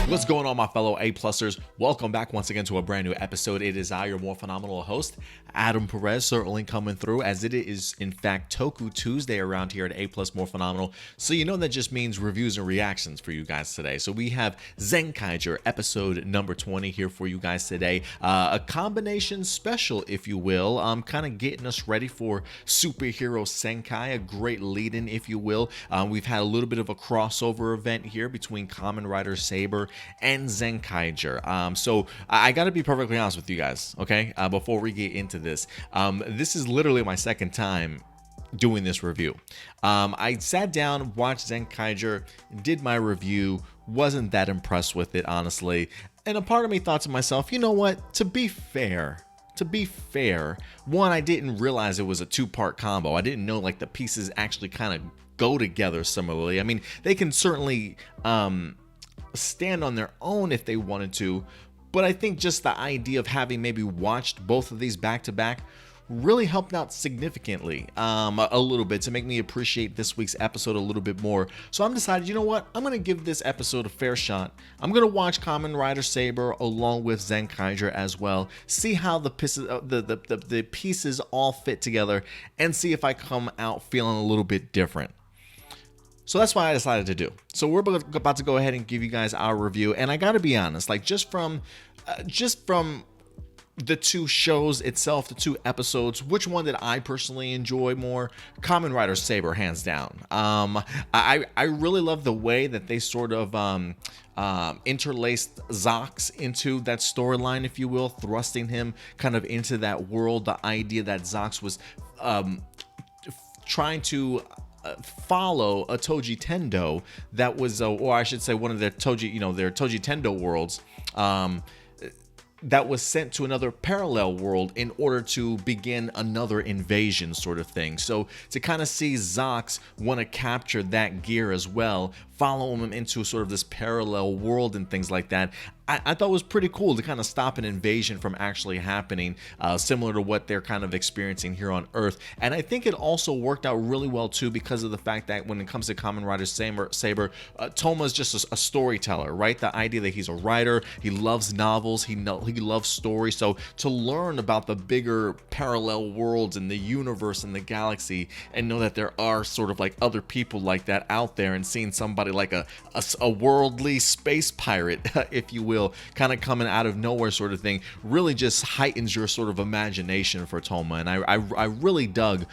What's going on, my fellow A-Plusers? Welcome back once again to a brand new episode. It is I, your more phenomenal host, Adam Perez, certainly coming through, as it is in fact Toku Tuesday around here at A Plus More Phenomenal. So you know that just means reviews and reactions for you guys today. So we have Zenkaiger episode number 20 here for you guys today. A combination special, if you will. Kind of getting us ready for Superhero Senkai, a great lead-in, if you will. We've had a little bit of a crossover event here between Kamen Rider Saber and Zenkaiger. So I gotta be perfectly honest with you guys, okay? Before we get into this, this is literally my second time doing this review. I sat down, watched Zenkaiger, did my review, wasn't that impressed with it, honestly. And a part of me thought to myself, you know what? To be fair, one, I didn't realize it was a two-part combo. I didn't know like the pieces actually kind of go together similarly. I mean, they can certainly stand on their own if they wanted to, but I think just the idea of having maybe watched both of these back to back really helped out significantly a little bit to make me appreciate this week's episode a little bit more. So I'm decided, you know what, I'm gonna give this episode a fair shot. I'm gonna watch Kamen Rider Saber along with Zenkaiger as well, see how the pieces the pieces all fit together, and see if I come out feeling a little bit different. So that's what I decided to do. So we're about to go ahead and give you guys our review. And I gotta be honest, like just from the two shows itself, the two episodes, which one did I personally enjoy more? Kamen Rider Saber, hands down. I really love the way that they sort of interlaced Zox into that storyline, if you will, thrusting him kind of into that world. The idea that Zox was trying to follow a Toji Tendo that was, or I should say, one of their Toji, their Toji Tendo worlds, that was sent to another parallel world in order to begin another invasion sort of thing. So to kind of see Zox want to capture that gear as well, follow him into sort of this parallel world and things like that, I thought was pretty cool to kind of stop an invasion from actually happening, similar to what they're kind of experiencing here on Earth. And I think it also worked out really well too, because of the fact that when it comes to Kamen Rider Saber, Toma is just a storyteller, right? The idea that he's a writer, he loves novels, he loves stories. So to learn about the bigger parallel worlds in the universe and the galaxy, and know that there are sort of like other people like that out there, and seeing somebody like a worldly space pirate, if you will, kind of coming out of nowhere sort of thing, really just heightens your sort of imagination for Toma. And I really dug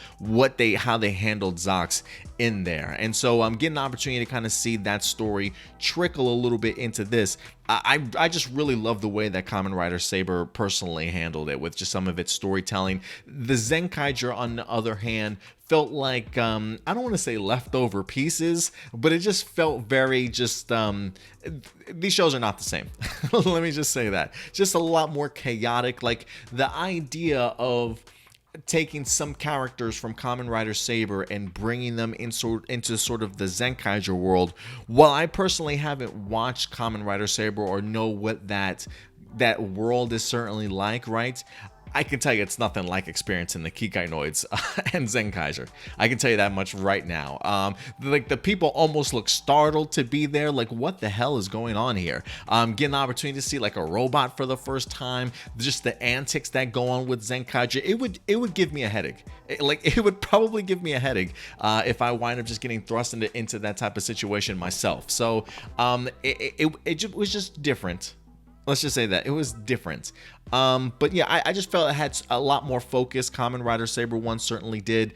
how they handled Zox in there. And so I'm getting an opportunity to kind of see that story trickle a little bit into this. I just really love the way that Kamen Rider Saber personally handled it with just some of its storytelling. The Zenkaiger, on the other hand, felt like, I don't want to say leftover pieces, but it just felt very just, these shows are not the same. Let me just say that. Just a lot more chaotic. Like the idea of taking some characters from Kamen Rider Saber and bringing them into sort of the Zenkaiger world. While I personally haven't watched Kamen Rider Saber or know what that world is certainly like, right? I can tell you it's nothing like experiencing the Kikai Noids and Zenkaiger. I can tell you that much right now. Like the people almost look startled to be there. Like, what the hell is going on here? Getting an opportunity to see like a robot for the first time. Just the antics that go on with Zenkaiger. It would give me a headache. It would probably give me a headache if I wind up just getting thrust into that type of situation myself. So it was just different. Let's just say that it was different. But yeah, I just felt it had a lot more focus. Kamen Rider Saber 1 certainly did.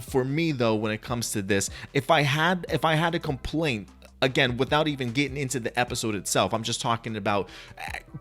For me though, when it comes to this, if I had a complaint, again, without even getting into the episode itself, I'm just talking about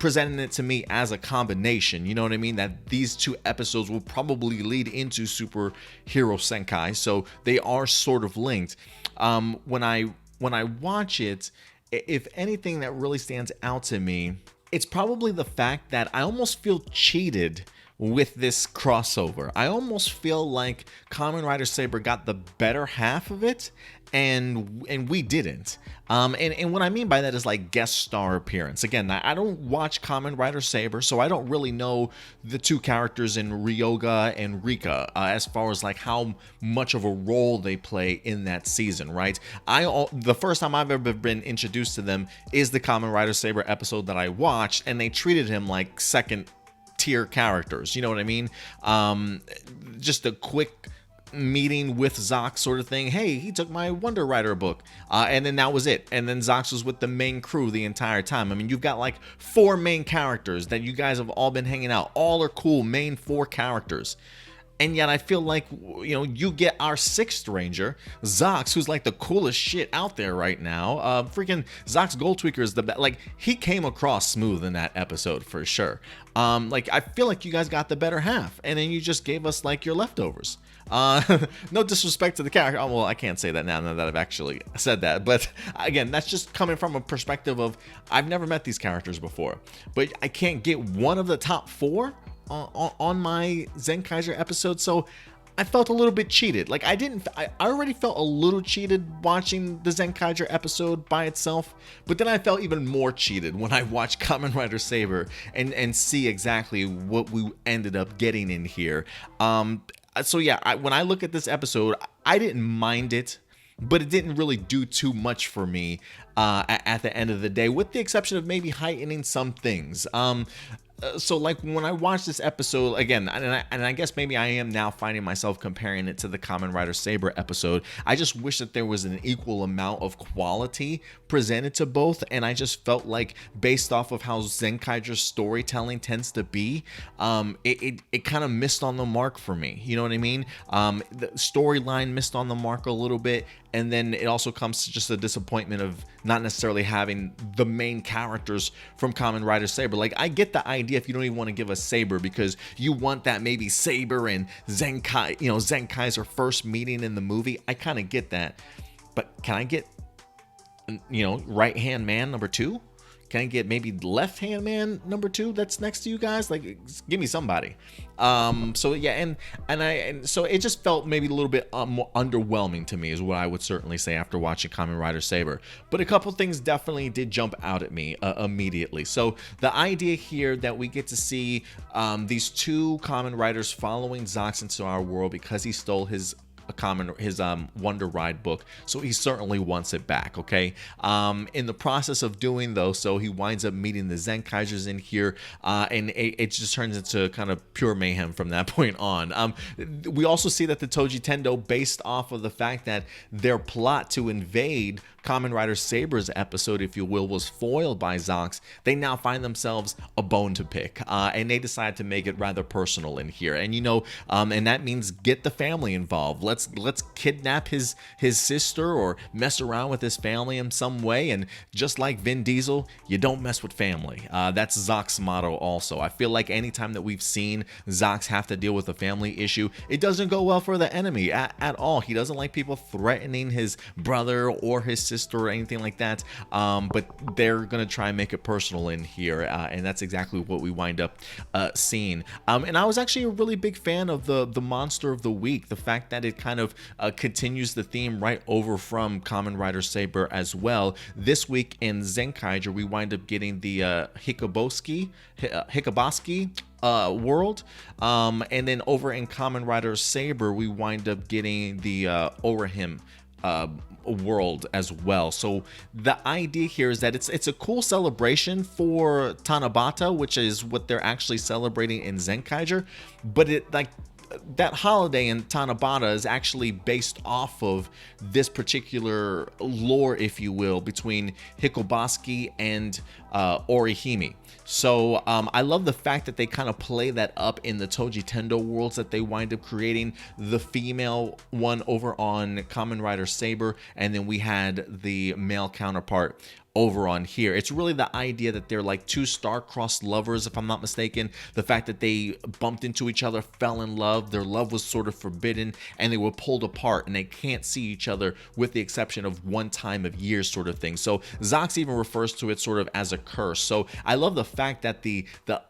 presenting it to me as a combination, you know what I mean? That these two episodes will probably lead into Superhero Senkai, so they are sort of linked. When I watch it, if anything that really stands out to me, it's probably the fact that I almost feel cheated with this crossover. I almost feel like Kamen Rider Saber got the better half of it, and we didn't. And what I mean by that is like guest star appearance. Again, I don't watch Kamen Rider Saber, so I don't really know the two characters in Ryoga and Rika as far as like how much of a role they play in that season, right? The first time I've ever been introduced to them is the Kamen Rider Saber episode that I watched, and they treated him like second tier characters, you know what I mean? Just a quick meeting with Zox sort of thing. Hey, he took my Wonder Rider book, and then that was it. And then Zox was with the main crew the entire time. I mean, you've got like 4 main characters that you guys have all been hanging out. All are cool, main 4 characters. And yet I feel like, you know, you get our 6th Ranger, Zox, who's like the coolest shit out there right now. Freaking Zox Goldtweaker is the best. Like, he came across smooth in that episode for sure. Like, I feel like you guys got the better half, and then you just gave us like your leftovers. No disrespect to the character. Oh, well, I can't say that now that I've actually said that. But again, that's just coming from a perspective of I've never met these characters before. But I can't get one of the top 4 on my Zenkaiger episode, so I felt a little bit cheated. Like, I already felt a little cheated watching the Zenkaiger episode by itself, but then I felt even more cheated when I watched Kamen Rider Saber and see exactly what we ended up getting in here. So yeah, when I look at this episode, I didn't mind it, but it didn't really do too much for me at the end of the day, with the exception of maybe heightening some things. So like when I watched this episode again, and I guess maybe I am now finding myself comparing it to the Kamen Rider Saber episode. I just wish that there was an equal amount of quality presented to both, and I just felt like based off of how Zenkaiger's storytelling tends to be, it kind of missed on the mark for me. You know what I mean? The storyline missed on the mark a little bit, and then it also comes to just a disappointment of not necessarily having the main characters from Kamen Rider Saber. Like, I get the idea if you don't even want to give us Saber because you want that maybe Saber and Zenkaiser first meeting in the movie. I kind of get that, but can I get, right hand man number 2? Can I get maybe left hand man number 2 that's next to you guys? Like, give me somebody. So yeah, and so it just felt maybe a little bit more underwhelming to me is what I would certainly say after watching Kamen Rider Saber. But a couple things definitely did jump out at me immediately. So the idea here that we get to see these 2 Kamen Riders following Zox into our world because he stole his Wonder Ride book, so he certainly wants it back. Okay, in the process of doing though, so he winds up meeting the Zenkaigers in here, and it just turns into kind of pure mayhem from that point on. We also see that the Toji Tendo, based off of the fact that their plot to invade Kamen Rider Saber's episode, if you will, was foiled by Zox, they now find themselves a bone to pick, and they decide to make it rather personal in here. And and that means get the family involved. Let's kidnap his sister or mess around with his family in some way. And just like Vin Diesel, you don't mess with family. That's Zox's motto also. I feel like anytime that we've seen Zox have to deal with a family issue, it doesn't go well for the enemy at all. He doesn't like people threatening his brother or his sister or anything like that, but they're gonna try and make it personal in here, and that's exactly what we wind up seeing. And I was actually a really big fan of the monster of the week, the fact that it kind of continues the theme right over from Kamen Rider Saber as well. This week in Zenkaiger, we wind up getting the Hikoboski world, and then over in Kamen Rider Saber, we wind up getting the Orihim world as well. So the idea here is that it's a cool celebration for Tanabata, which is what they're actually celebrating in Zenkaiger, but that holiday in Tanabata is actually based off of this particular lore, if you will, between Hikoboski and Orihime. So I love the fact that they kind of play that up in the Toji Tendo worlds that they wind up creating. The female one over on Kamen Rider Saber, and then we had the male counterpart over on here. It's really the idea that they're like two star-crossed lovers, if I'm not mistaken. The fact that they bumped into each other, fell in love, their love was sort of forbidden, and they were pulled apart, and they can't see each other with the exception of one time of years sort of thing. So Zox even refers to it sort of as a curse. So I love the fact that the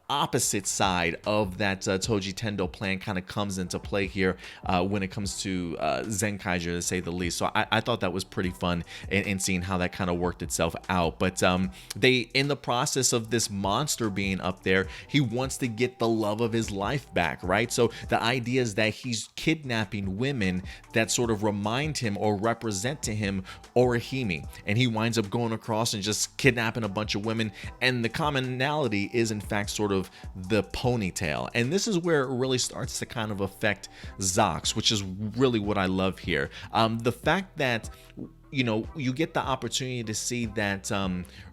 opposite side of that Toji Tendo plan kind of comes into play here when it comes to Zenkaiger, to say the least. So I thought that was pretty fun in seeing how that kind of worked itself out. But they, in the process of this monster being up there, he wants to get the love of his life back, right? So the idea is that he's kidnapping women that sort of remind him or represent to him Orihime, and he winds up going across and just kidnapping a bunch of women, and the commonality is in fact sort of the ponytail. And this is where it really starts to kind of affect Zox, which is really what I love here. The fact that you get the opportunity to see that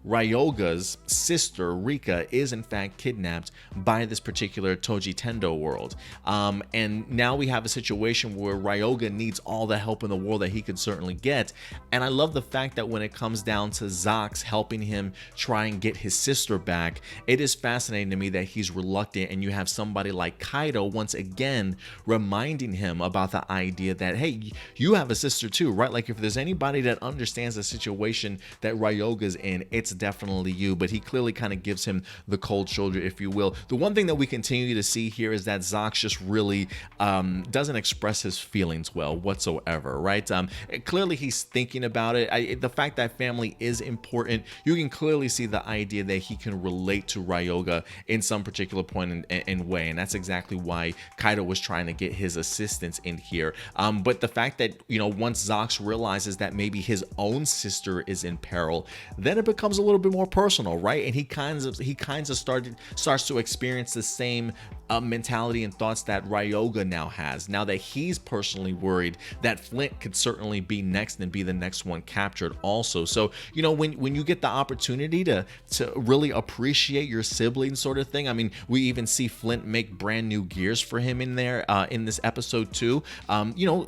Ryoga's sister, Rika, is in fact kidnapped by this particular Toji Tendo world. And now we have a situation where Ryoga needs all the help in the world that he could certainly get. And I love the fact that when it comes down to Zox helping him try and get his sister back, it is fascinating to me that he's reluctant, and you have somebody like Kaido once again reminding him about the idea that, hey, you have a sister too, right? Like, if there's anybody that understands the situation that Ryoga's in, it's definitely you. But he clearly kind of gives him the cold shoulder, if you will. The one thing that we continue to see here is that Zox just really doesn't express his feelings well whatsoever, right? Clearly he's thinking about it. The fact that family is important, you can clearly see the idea that he can relate to Ryoga in some particular point and way, and that's exactly why Kaido was trying to get his assistance in here. But the fact that, once Zox realizes that maybe his own sister is in peril, then it becomes a little bit more personal, right? And he kind of starts to experience the same mentality and thoughts that Ryoga now has, now that he's personally worried that Flint could certainly be next and be the next one captured also. So when you get the opportunity to really appreciate your sibling sort of thing, I mean, we even see Flint make brand new gears for him in there in this episode too.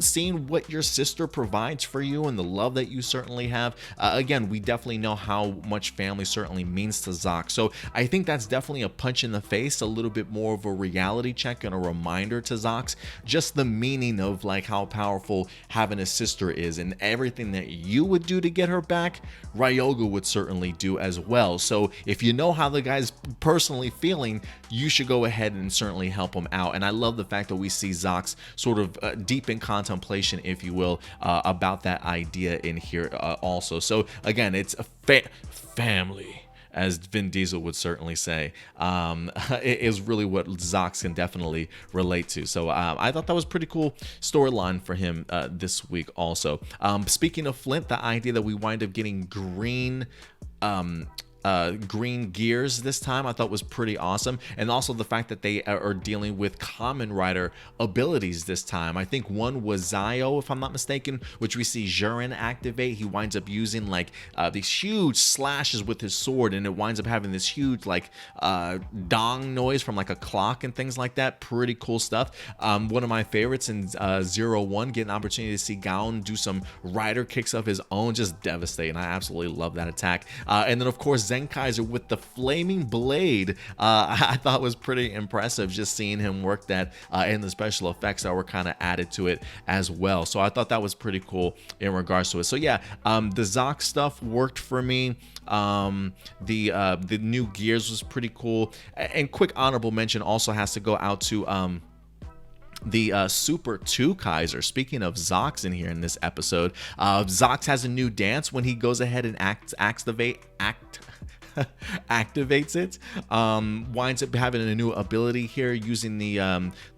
Seeing what your sister provides for you and the love that you certainly have, again, we definitely know how much family certainly means to Zox. So I think that's definitely a punch in the face, a little bit more of a reality check and a reminder to Zox, just the meaning of like how powerful having a sister is, and everything that you would do to get her back, Ryoga would certainly do as well. So if you know how the guy's personally feeling, you should go ahead and certainly help him out. And I love the fact that we see Zox sort of deep in contemplation, if you will, about that idea in here also. So again, it's a family, as Vin Diesel would certainly say, it is really what Zox can definitely relate to. So I thought that was a pretty cool storyline for him this week also. Speaking of Flint, the idea that we wind up getting green gears this time, I thought was pretty awesome. And also the fact that they are dealing with Kamen Rider abilities this time. I think one was Zayo, if I'm not mistaken, which we see Jurin activate. He winds up using like these huge slashes with his sword, and it winds up having this huge like dong noise from like a clock and things like that. Pretty cool stuff. One of my favorites in 01, getting an opportunity to see Gaon do some rider kicks of his own, just devastating. I absolutely love that attack. And then of course Zenkaiser with the flaming blade, I thought was pretty impressive, just seeing him work that and the special effects that were kind of added to it as well. So I thought that was pretty cool in regards to it. So yeah, the Zox stuff worked for me. The new gears was pretty cool. And quick honorable mention also has to go out to the Super Twokaiser. Speaking of Zox in here in this episode, Zox has a new dance when he goes ahead and activates it. Winds up having a new ability here using the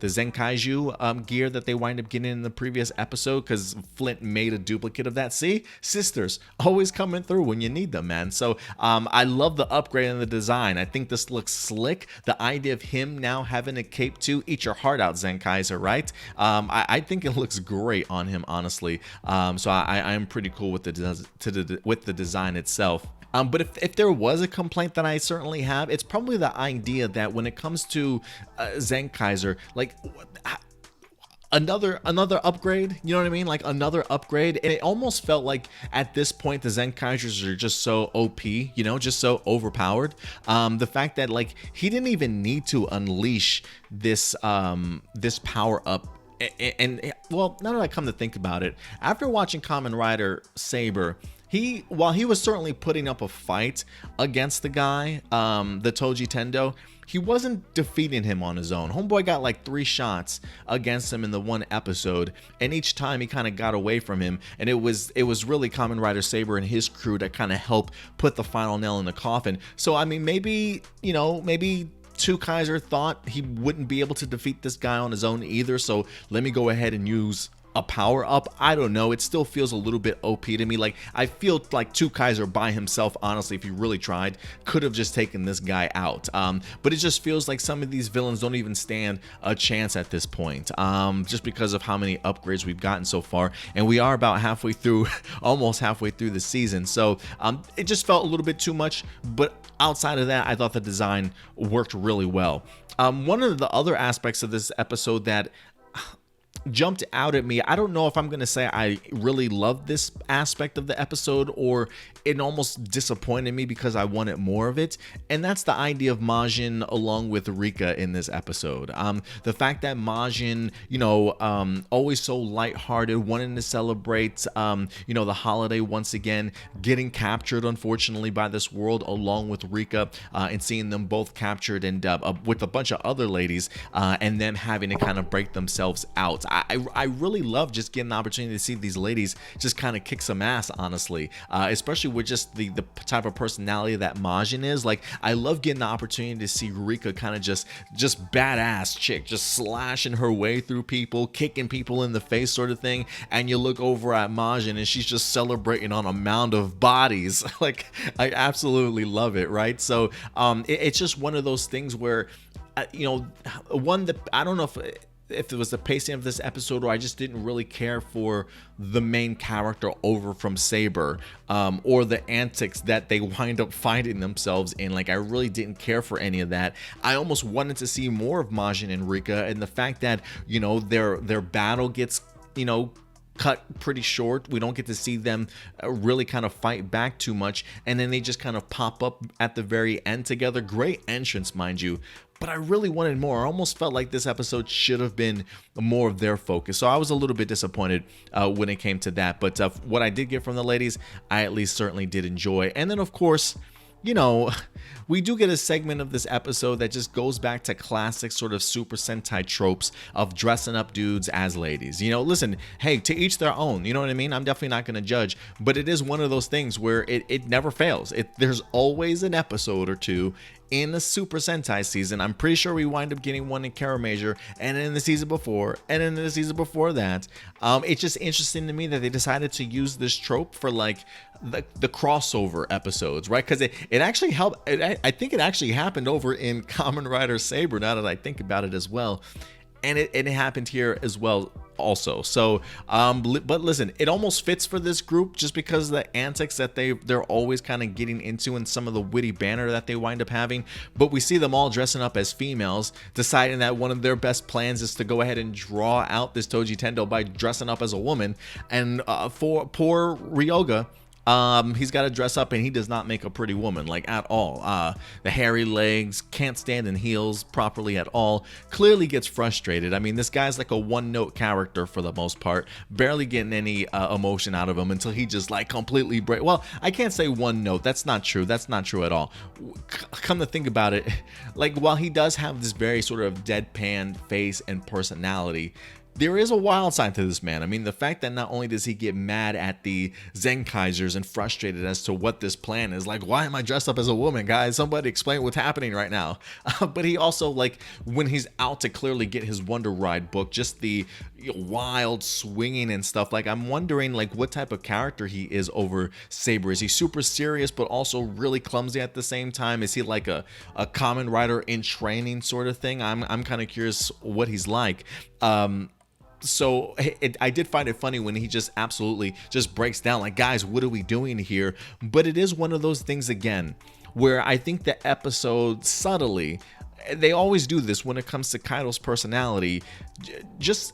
Zenkaiju gear that they wind up getting in the previous episode, because Flint made a duplicate of that. See, sisters always coming through when you need them, man. So I love the upgrade in the design. I think this looks slick. The idea of him now having a cape too, eat your heart out, Zenkaiser, right? I think it looks great on him, honestly. So I am pretty cool with the design itself. But if there was a complaint that I certainly have, it's probably the idea that when it comes to Zenkaiser, like, another upgrade, you know what I mean? Like another upgrade. And it almost felt like at this point the Zenkaisers are just so OP, you know, just so overpowered. The fact that like he didn't even need to unleash this this power up. And well, now that I come to think about it, after watching Kamen Rider Saber, while he was certainly putting up a fight against the guy, the Toji Tendo, he wasn't defeating him on his own. Homeboy got like 3 shots against him in the one episode, and each time he kind of got away from him, and it was really Kamen Rider Saber and his crew that kind of helped put the final nail in the coffin. So I mean, maybe, you know, maybe Twokaiser thought he wouldn't be able to defeat this guy on his own either, so let me go ahead and use a power up. I don't know, it still feels a little bit OP to me. Like I feel like Twokaiser by himself, honestly, if he really tried, could have just taken this guy out. But it just feels like some of these villains don't even stand a chance at this point, just because of how many upgrades we've gotten so far, and we are about halfway through almost halfway through the season. So it just felt a little bit too much, but outside of that, I thought the design worked really well. One of the other aspects of this episode that jumped out at me, I don't know if I'm gonna say I really loved this aspect of the episode or it almost disappointed me because I wanted more of it, and that's the idea of Magine along with Rika in this episode. The fact that Magine, you know, always so lighthearted, wanting to celebrate, you know, the holiday once again, getting captured unfortunately by this world along with Rika, and seeing them both captured and with a bunch of other ladies, and them having to kind of break themselves out. I really love just getting the opportunity to see these ladies just kind of kick some ass, honestly, especially with just the type of personality that Magine is. Like, I love getting the opportunity to see Rika kind of just badass chick, just slashing her way through people, kicking people in the face sort of thing, and you look over at Magine and she's just celebrating on a mound of bodies. Like, I absolutely love it, right? So it's just one of those things where, you know, one that I don't know if it was the pacing of this episode or I just didn't really care for the main character over from Saber, or the antics that they wind up finding themselves in. Like, I really didn't care for any of that. I almost wanted to see more of Magine and Rika, and the fact that, you know, their battle gets, you know, cut pretty short. We don't get to see them really kind of fight back too much, and then they just kind of pop up at the very end together. Great entrance, mind you, but I really wanted more. I almost felt like this episode should have been more of their focus, so I was a little bit disappointed when it came to that. But what I did get from the ladies, I at least certainly did enjoy. And then of course, you know, we do get a segment of this episode that just goes back to classic sort of Super Sentai tropes of dressing up dudes as ladies. You know, listen, hey, to each their own, you know what I mean? I'm definitely not going to judge, but it is one of those things where it never fails. There's always an episode or two in the Super Sentai season. I'm pretty sure we wind up getting one in Kara Major, and in the season before, and in the season before that. It's just interesting to me that they decided to use this trope for like the crossover episodes, right? Because it actually helped. I think it actually happened over in Kamen Rider Saber, now that I think about it as well. And it happened here as well also. So but listen, it almost fits for this group just because of the antics that they're always kind of getting into and some of the witty banter that they wind up having. But we see them all dressing up as females, deciding that one of their best plans is to go ahead and draw out this Toji Tendo by dressing up as a woman. And for poor Ryoga, he's got to dress up and he does not make a pretty woman, like, at all. The hairy legs, can't stand in heels properly at all, clearly gets frustrated. I mean, this guy's like a one-note character for the most part, barely getting any emotion out of him until he just like completely well, I can't say one note, that's not true at all. Come to think about it, like, while he does have this very sort of deadpan face and personality, there is a wild side to this man. I mean, the fact that not only does he get mad at the Zenkaisers and frustrated as to what this plan is, like, why am I dressed up as a woman, guys? Somebody explain what's happening right now. But he also, like, when he's out to clearly get his Wonder Ride book, just the wild swinging and stuff, like, I'm wondering, like, what type of character he is over Saber. Is he super serious but also really clumsy at the same time? Is he like a Kamen Rider in training sort of thing? I'm kind of curious what he's like. So I did find it funny when he just absolutely just breaks down, like, guys, what are we doing here? But it is one of those things, again, where I think the episode subtly, they always do this when it comes to Kaido's personality, just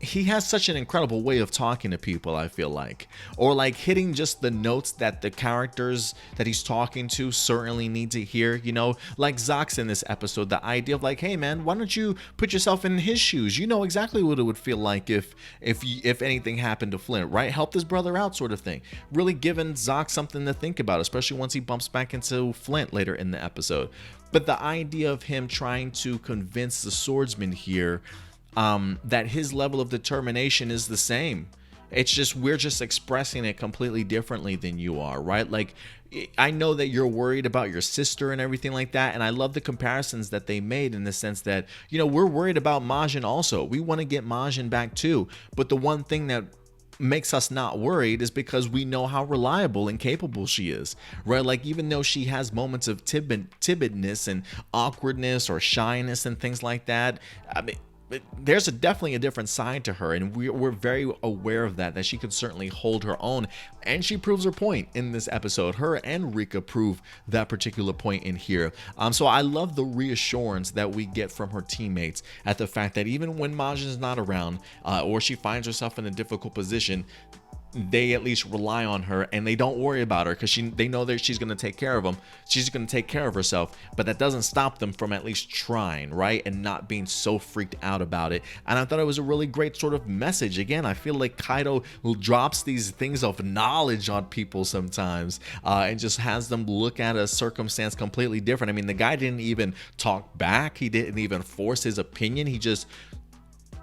he has such an incredible way of talking to people, I feel like, or like hitting just the notes that the characters that he's talking to certainly need to hear, you know, like Zox in this episode, the idea of like, hey man, why don't you put yourself in his shoes? You know exactly what it would feel like if anything happened to Flint, right? Help his brother out, sort of thing. Really giving Zox something to think about, especially once he bumps back into Flint later in the episode. But the idea of him trying to convince the swordsman here that his level of determination is the same. It's just we're just expressing it completely differently than you are, right? Like, I know that you're worried about your sister and everything like that, and I love the comparisons that they made in the sense that, you know, we're worried about Majin also. We want to get Majin back too, but the one thing that makes us not worried is because we know how reliable and capable she is, right? Like, even though she has moments of timidness and awkwardness or shyness and things like that, I mean, there's definitely a different side to her, and we're very aware of that she could certainly hold her own, and she proves her point in this episode. Her and Rika prove that particular point in here. So I love the reassurance that we get from her teammates at the fact that even when Majin's not around, or she finds herself in a difficult position, they at least rely on her and they don't worry about her because they know that she's going to take care of them. She's going to take care of herself, but that doesn't stop them from at least trying, right? And not being so freaked out about it. And I thought it was a really great sort of message. Again, I feel like Kaido drops these things of knowledge on people sometimes, and just has them look at a circumstance completely different. I mean, the guy didn't even talk back. He didn't even force his opinion. He just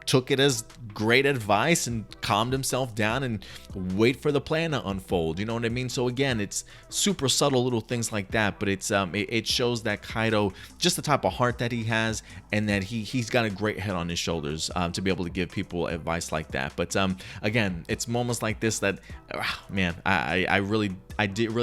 took it as great advice and calmed himself down and wait for the plan to unfold. You know what I mean? So again, it's super subtle little things like that, but it shows that Kaido, just the type of heart that he has, and that he's got a great head on his shoulders to be able to give people advice like that. But again, it's moments like this that, man, I really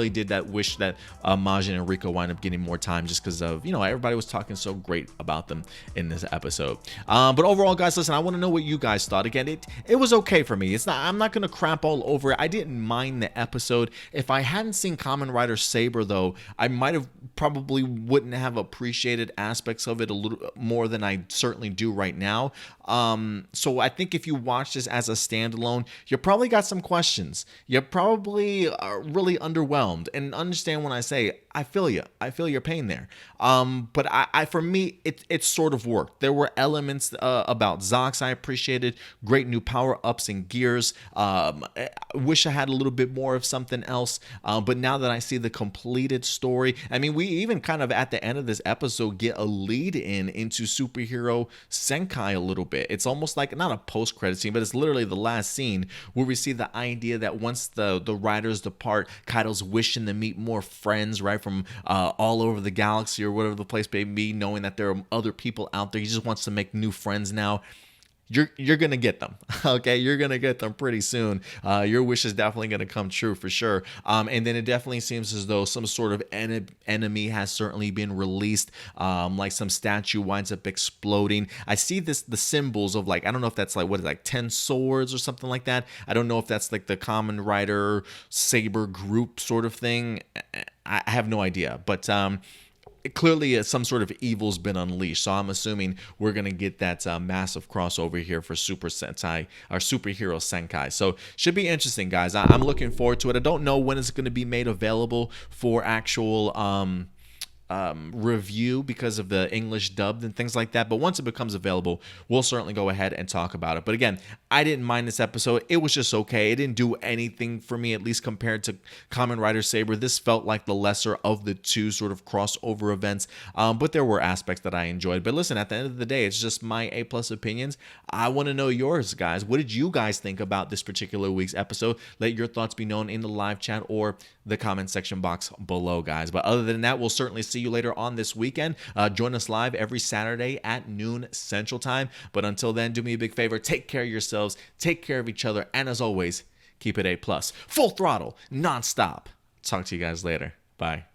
did that wish that Majin and Rika wind up getting more time, just because of, you know, everybody was talking so great about them in this episode. But overall, guys, listen, I want to know what you guys thought. Again, it was okay for me. I'm not gonna crap all over it. I didn't mind the episode. If I hadn't seen Kamen Rider Saber, though, I might have probably wouldn't have appreciated aspects of it a little more than I certainly do right now. So I think if you watch this as a standalone, you probably got some questions. You probably are really underwhelmed, and understand when I say I feel you. I feel your pain there. But for me, it sort of worked. There were elements about Zox I appreciated. Great new power-ups and gears. I wish I had a little bit more of something else. But now that I see the completed story, I mean, we even kind of at the end of this episode get a lead into Superhero Senkai a little bit. It's almost like not a post-credit scene, but it's literally the last scene where we see the idea that once the riders depart, Kaido's wishing to meet more friends, right, from all over the galaxy or whatever the place may be, knowing that there are other people out there. He just wants to make new friends now. You're gonna get them, okay? You're gonna get them pretty soon. Your wish is definitely gonna come true for sure. And then it definitely seems as though some sort of enemy has certainly been released. Like some statue winds up exploding. I see the symbols of, like, I don't know if that's like, what is it, like 10 swords or something like that. I don't know if that's like the Kamen Rider Saber group sort of thing. I have no idea, but clearly some sort of evil's been unleashed, so I'm assuming we're gonna get that massive crossover here for Super Sentai or Superhero Senkai. So should be interesting, guys. I'm looking forward to it. I don't know when it's going to be made available for actual review because of the English dubbed and things like that, but once it becomes available, we'll certainly go ahead and talk about it. But again, I didn't mind this episode. It was just okay. It didn't do anything for me, at least compared to Kamen Rider Saber. This felt like the lesser of the two sort of crossover events, but there were aspects that I enjoyed. But listen, at the end of the day, it's just my A+ opinions. I want to know yours, guys. What did you guys think about this particular week's episode? Let your thoughts be known in the live chat or the comment section box below, guys. But other than that, we'll certainly see you later on this weekend. Join us live every Saturday at noon Central Time. But until then, do me a big favor. Take care of yourselves. Take care of each other. And as always, keep it A+. Full throttle, nonstop. Talk to you guys later. Bye.